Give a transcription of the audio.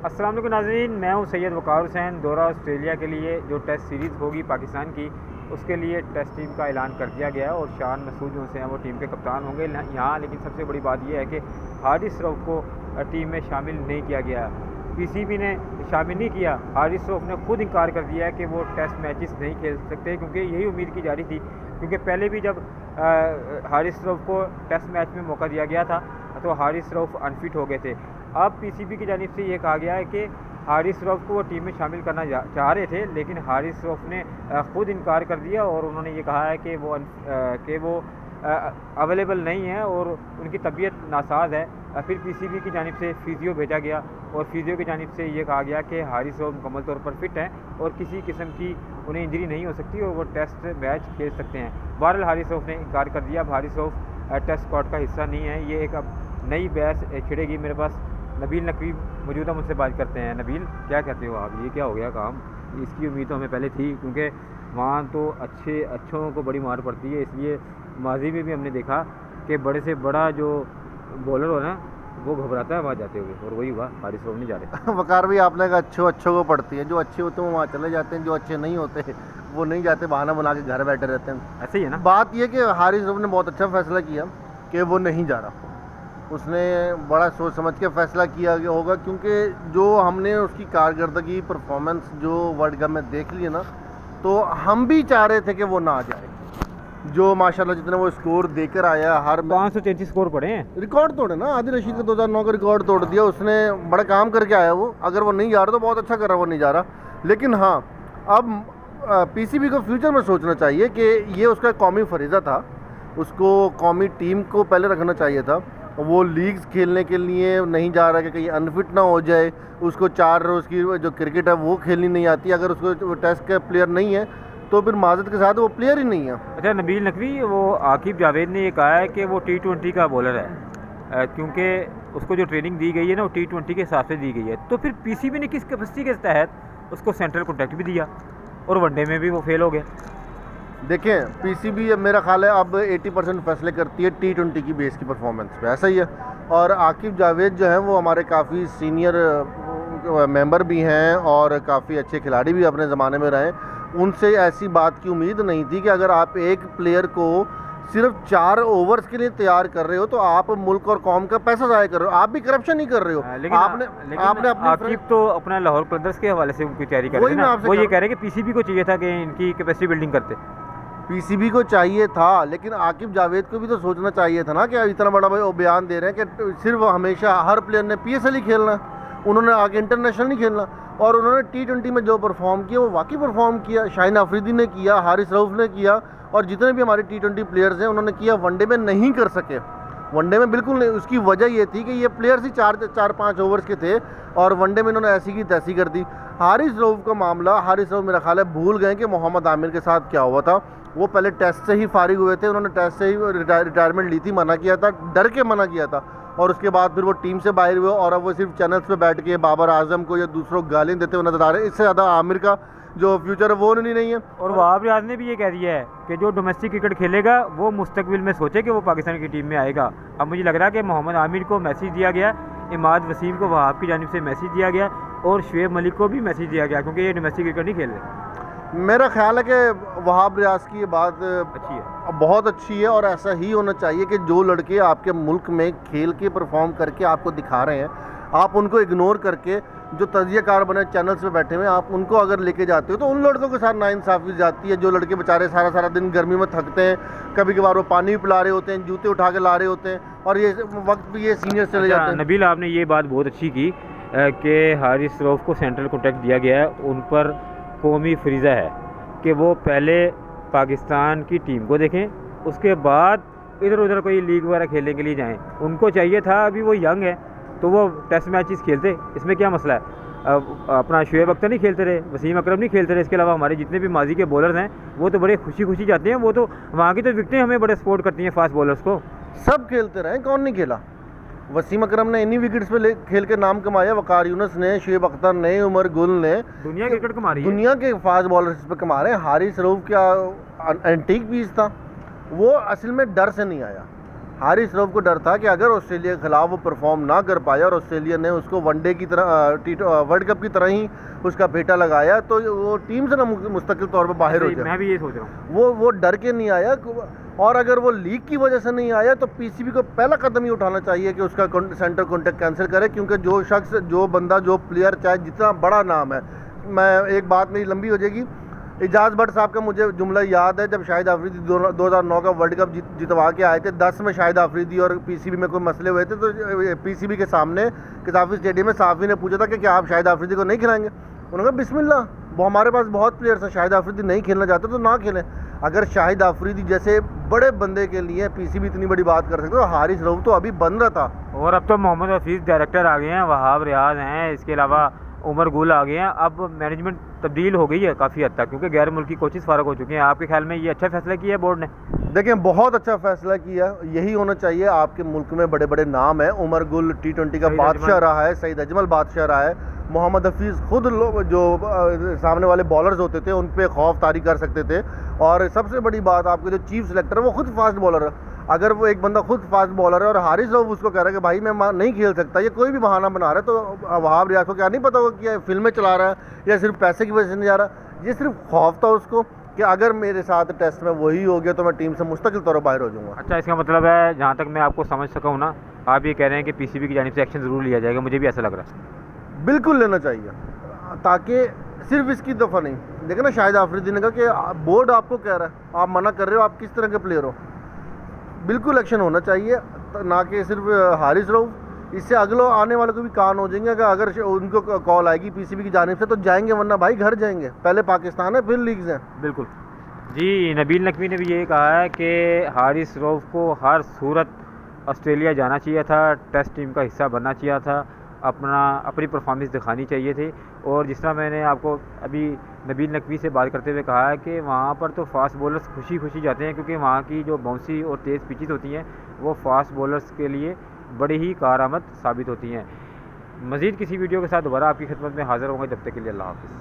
अस्सलाम वालेकुम नाज़रीन, मैं हूं सैयद वक़ार हुसैन। दौरा ऑस्ट्रेलिया के लिए जो टेस्ट सीरीज़ होगी पाकिस्तान की, उसके लिए टेस्ट टीम का ऐलान कर दिया गया है और शान मसूद जो हैं वो टीम के कप्तान होंगे यहाँ। लेकिन सबसे बड़ी बात यह है कि हारिस रऊफ़ को टीम में शामिल नहीं किया गया। पीसीबी ने शामिल नहीं किया। हारिस रऊफ़ ने खुद इनकार कर दिया है कि वो टेस्ट मैचेस नहीं खेल सकते, क्योंकि यही उम्मीद की जा रही थी। क्योंकि पहले भी जब हारिस रऊफ़ को टेस्ट मैच में मौका दिया गया था तो हारिस रऊफ़ अनफिट हो गए थे। अब पीसीबी की जानिब से ये कहा गया है कि हारिस रऊफ़ को वो टीम में शामिल करना चाह रहे थे, लेकिन हारिस रऊफ़ ने ख़ुद इनकार कर दिया और उन्होंने ये कहा है कि वो अवेलेबल नहीं है और उनकी तबीयत नासाज है। फिर पीसीबी की जानिब से फ़िज़ियो भेजा गया और फ़िज़ियो की जानिब से ये कहा गया कि हारिस रऊफ़ मुकम्मल तौर पर फ़िट हैं और किसी किस्म की उन्हें इंजरी नहीं हो सकती और वो टेस्ट मैच खेल सकते हैं। बहरहाल हारिस रऊफ़ ने इनकार कर दिया। अब हारिस रऊफ़ टेस्ट स्क्वाड का हिस्सा नहीं है। ये एक अब नई बहस छिड़ेगी। मेरे पास नबील नकवी मौजूद है, मुझसे बात करते हैं। नबील, क्या कहते हो आप, ये क्या हो गया काम? इसकी उम्मीद तो हमें पहले थी, क्योंकि वहाँ तो अच्छों को बड़ी मार पड़ती है, इसलिए माजी में भी हमने देखा कि बड़े से बड़ा जो बॉलर हो ना वो घबराता है वहाँ जाते हुए, और वही हुआ, हारिस रऊफ़ नहीं जा रहे। वकार भी आपने कहा अच्छों को पड़ती है। जो अच्छे होते हैं वो वहाँ चले जाते हैं, जो अच्छे नहीं होते वो नहीं जाते, बहाना बना के घर बैठे रहते हैं। ऐसे ही है ना। बात यह कि हारिस रऊफ़ ने बहुत अच्छा फैसला किया कि वो नहीं जा रहा। उसने बड़ा सोच समझ के फैसला किया होगा, क्योंकि जो हमने उसकी कारकर्दगी परफॉर्मेंस जो वर्ल्ड कप में देख ली ना, तो हम भी चाह रहे थे कि वो ना जाए। जो माशाल्लाह जितने वो स्कोर देकर आया, हर 533 स्कोर पड़े हैं, रिकॉर्ड तोड़े ना। आदिल रशीद का 2009 का रिकॉर्ड तोड़ दिया उसने, बड़ा काम करके आया वो। अगर वो नहीं जा रहा तो बहुत अच्छा कर रहा, वो नहीं जा रहा। लेकिन हाँ, अब पीसीबी को फ्यूचर में सोचना चाहिए कि ये उसका कौमी फरीज़ा था, उसको कौमी टीम को पहले रखना चाहिए था। वो लीग्स खेलने के लिए नहीं जा रहा कि कहीं अनफिट ना हो जाए, उसको 4 रोज़ की जो क्रिकेट है वो खेलनी नहीं आती। अगर उसको टेस्ट का प्लेयर नहीं है तो फिर माजत के साथ वो प्लेयर ही नहीं है। अच्छा नबील नकवी, वो आकिब जावेद ने ये कहा है कि वो T20 का बॉलर है, क्योंकि उसको जो ट्रेनिंग दी गई है ना वो T20 के हिसाब से दी गई है। तो फिर पीसीबी ने किस कैपेसिटी के तहत उसको सेंट्रल कॉन्ट्रैक्ट भी दिया और वनडे में भी वो फेल हो गया? देखें, पीसीबी मेरा ख्याल है अब 80% फैसले करती है T20 की बेस की परफॉर्मेंस पे, ऐसा ही है। और आकिब जावेद जो हैं वो हमारे काफ़ी सीनियर मेंबर भी हैं और काफ़ी अच्छे खिलाड़ी भी अपने ज़माने में रहे। उनसे ऐसी बात की उम्मीद नहीं थी कि अगर आप एक प्लेयर को सिर्फ 4 ओवर्स के लिए तैयार कर रहे हो तो आप मुल्क और कौम का पैसा ज़ाया कर रहे हो, आप भी करप्शन नहीं कर रहे हो। लेकिन आपने आकिब तो अपना लाहौर कलंदर्स के हवाले से उनकी तैयारी कर रहे हैं, वो ये कह रहे हैं कि पीसीबी को चाहिए था कि इनकी कैपेसिटी बिल्डिंग करते। पीसीबी को चाहिए था, लेकिन आकिब जावेद को भी तो सोचना चाहिए था ना कि इतना बड़ा भाई वो बयान दे रहे हैं कि सिर्फ हमेशा हर प्लेयर ने पीएसएल ही खेलना, उन्होंने आगे इंटरनेशनल नहीं खेलना। और उन्होंने T20 में जो परफॉर्म किया वो वाकई परफॉर्म किया। शाहीन अफरीदी ने किया, हारिस रऊफ़ ने किया, और जितने भी हमारे T20 प्लेयर्स हैं उन्होंने किया। वनडे में नहीं कर सके, वनडे में बिल्कुल नहीं। उसकी वजह ये थी कि ये प्लेयर्स ही 4-5 ओवर्स के थे और वनडे में इन्होंने ऐसी की तैसी कर दी। हारिस रऊफ़ का मामला, हारिस रऊफ़ मेरा ख्याल है भूल गए कि मोहम्मद आमिर के साथ क्या हुआ था। वो पहले टेस्ट से ही फारिग हुए थे, उन्होंने टेस्ट से ही रिटायरमेंट ली थी, मना किया था, डर के मना किया था। और उसके बाद फिर वो टीम से बाहर हुए और अब वो सिर्फ चैनल्स पे बैठ के बाबर आजम को या दूसरों को गालियाँ देते हुए नजर आ रहे हैं। इससे ज़्यादा आमिर का जो फ्यूचर है वो नहीं है। और वहाब रियाज ने भी ये कह दिया है कि जो डोमेस्टिक क्रिकेट खेलेगा वो मुस्तकबिल में सोचे कि वो पाकिस्तान की टीम में आएगा। अब मुझे लग रहा है कि मोहम्मद आमिर को मैसेज दिया गया, इमाद वसीम को वहाब की जानिब से मैसेज दिया गया और शुएब मलिक को भी मैसेज दिया गया, क्योंकि ये डोमेस्टिक क्रिकेट नहीं खेल रहे। मेरा ख्याल है कि वहाब रियाज की ये बात अच्छी है, बहुत अच्छी है, और ऐसा ही होना चाहिए कि जो लड़के आपके मुल्क में खेल के परफॉर्म करके आपको दिखा रहे हैं, आप उनको इग्नोर करके जो तजियाकार बने चैनल्स पे बैठे हुए हैं आप उनको अगर लेके जाते हो तो उन लड़कों के साथ नाइंसाफ़ी जाती है। जो लड़के बेचारे सारा दिन गर्मी में थकते हैं, कभी कभार वो पानी भी पिला रहे होते हैं, जूते उठा के ला रहे होते हैं, और ये वक्त भी ये सीनियर चले जाते हैं। नबील, आपने ये बात बहुत अच्छी की कि हारिस रऊफ़ को सेंट्रल कॉन्ट्रैक्ट दिया गया है। उन पर कौमी फरीज़ा है कि वो पहले पाकिस्तान की टीम को देखें, उसके बाद इधर उधर कोई लीग वगैरह खेलने के लिए जाएं। उनको चाहिए था, अभी वो यंग है तो वो टेस्ट मैचेस खेलते, इसमें क्या मसला है। अपना शुएब अख्तर नहीं खेलते रहे, वसीम अकरम नहीं खेलते रहे, इसके अलावा हमारे जितने भी माजी के बॉलर्स हैं वो तो बड़े खुशी जाते हैं। वो तो वहाँ की तो विकटें हमें बड़े सपोर्ट करती हैं फास्ट बॉलर्स को। सब खेलते रहे, कौन नहीं खेला। वसीम अकरम ने इन्हीं विकेट्स पे खेल के नाम कमाया, वकार यूनुस ने, शुएब अख्तर ने, उमर गुल ने, दुनिया क्रिकेट कमा रही है, दुनिया के फास्ट बॉलर्स पे कमा रहे हैं। हारिस रऊफ़ क्या एंटीक पीस था, वो असल में डर से नहीं आया। हारिस रऊफ को डर था कि अगर ऑस्ट्रेलिया के खिलाफ वो परफॉर्म ना कर पाया और ऑस्ट्रेलिया ने उसको वनडे की तरह वर्ल्ड कप की तरह ही उसका फेटा लगाया तो वो टीम से ना मुस्तकिल तौर पर बाहर हो जाए। मैं भी ये सोच रहा हूँ वो डर के नहीं आया। और अगर वो लीग की वजह से नहीं आया तो पीसीबी को पहला कदम ही उठाना चाहिए कि उसका सेंटर कॉन्ट्रैक्ट कैंसिल करे, क्योंकि जो शख्स, जो बंदा, जो प्लेयर, चाहे जितना बड़ा नाम है, मैं एक बात मेरी लंबी हो जाएगी। इजाज़ भट्ट साहब का मुझे जुमला याद है, जब शाहिद अफरीदी 2009 का वर्ल्ड कप जितवा के आए थे, 10 में शाहिद अफरीदी और पीसीबी में कोई मसले हुए थे, तो पीसीबी के सामने किताबी स्टेडियम में साफ़ी ने पूछा था कि क्या आप शाहिद अफरीदी को नहीं खिलाएंगे। उन्होंने कहा बिस्मिल्लाह, वो हमारे पास बहुत प्लेयर्स हैं, शाहिद अफरीदी नहीं खेलना चाहते तो ना खेलें। अगर शाहिद अफरीदी जैसे बड़े बंदे के लिए पीसीबी इतनी बड़ी बात कर सकते तो हारिस रऊफ तो अभी बन रहा था। और अब तो मोहम्मद हफीज़ डायरेक्टर आ गए हैं, वहाब रियाज हैं, इसके अलावा उमर गुल आ गए हैं। अब मैनेजमेंट तब्दील हो गई है काफ़ी हद तक, क्योंकि गैर मुल्की कोचेस फ़ारग हो चुके हैं। आपके ख्याल में ये अच्छा फैसला किया है बोर्ड ने? देखें, बहुत अच्छा फैसला किया, यही होना चाहिए। आपके मुल्क में बड़े बड़े नाम हैं, उमर गुल T20 का बादशाह रहा है, सईद अजमल बादशाह रहा है, मोहम्मद हफीज़ खुद जो सामने वाले बॉलर्स होते थे उन पर खौफ तारी कर सकते थे। और सबसे बड़ी बात, आपके जो चीफ सेलेक्टर है वो खुद फास्ट बॉलर है। अगर वो एक बंदा खुद फास्ट बॉलर है और हारिस रऊफ उसको कह रहा है कि भाई मैं नहीं खेल सकता, ये कोई भी बहाना बना रहा है, तो वहाब रियाज को क्या नहीं पता होगा कि फिल्में चला रहा है या सिर्फ पैसे की वजह से नहीं जा रहा। ये सिर्फ खौफ था उसको कि अगर मेरे साथ टेस्ट में वही हो गया तो मैं टीम से मुस्तकिल तौर पर बाहर हो जाऊँगा। अच्छा, इसका मतलब है, जहाँ तक मैं आपको समझ सका हूँ ना, आप ये कह रहे हैं कि पीसीबी की जानिब से एक्शन ज़रूर लिया जाएगा। मुझे भी ऐसा लग रहा है। बिल्कुल लेना चाहिए, ताकि सिर्फ इसकी दफ़ा नहीं। देखिए ना, शाहिद अफरीदी ने कहा कि बोर्ड आपको कह रहा है, आप मना कर रहे हो, आप किस तरह के प्लेयर हो। बिल्कुल एक्शन होना चाहिए, ना कि सिर्फ हारिस रऊफ। इससे अगले आने वाले को भी कान हो जाएंगे कि अगर उनको कॉल आएगी पीसीबी की जानिब से तो जाएंगे, वरना भाई घर जाएंगे। पहले पाकिस्तान है, फिर लीग्स हैं। बिल्कुल जी। नबील नकवी ने भी ये कहा है कि हारिस रऊफ को हर सूरत ऑस्ट्रेलिया जाना चाहिए था, टेस्ट टीम का हिस्सा बनना चाहिए था, अपनी परफॉर्मेंस दिखानी चाहिए थी। और जिस तरह मैंने आपको अभी नबील नकवी से बात करते हुए कहा है कि वहाँ पर तो फास्ट बॉलर्स खुशी खुशी जाते हैं, क्योंकि वहाँ की जो बाउंसी और तेज़ पिचेस होती हैं वो फास्ट बॉलर्स के लिए बड़ी ही कारआमद साबित होती हैं। मज़ीद किसी वीडियो के साथ दोबारा आपकी खिदमत में हाज़िर होंगे। जब तक के लिए अल्लाह हाफ़िज़।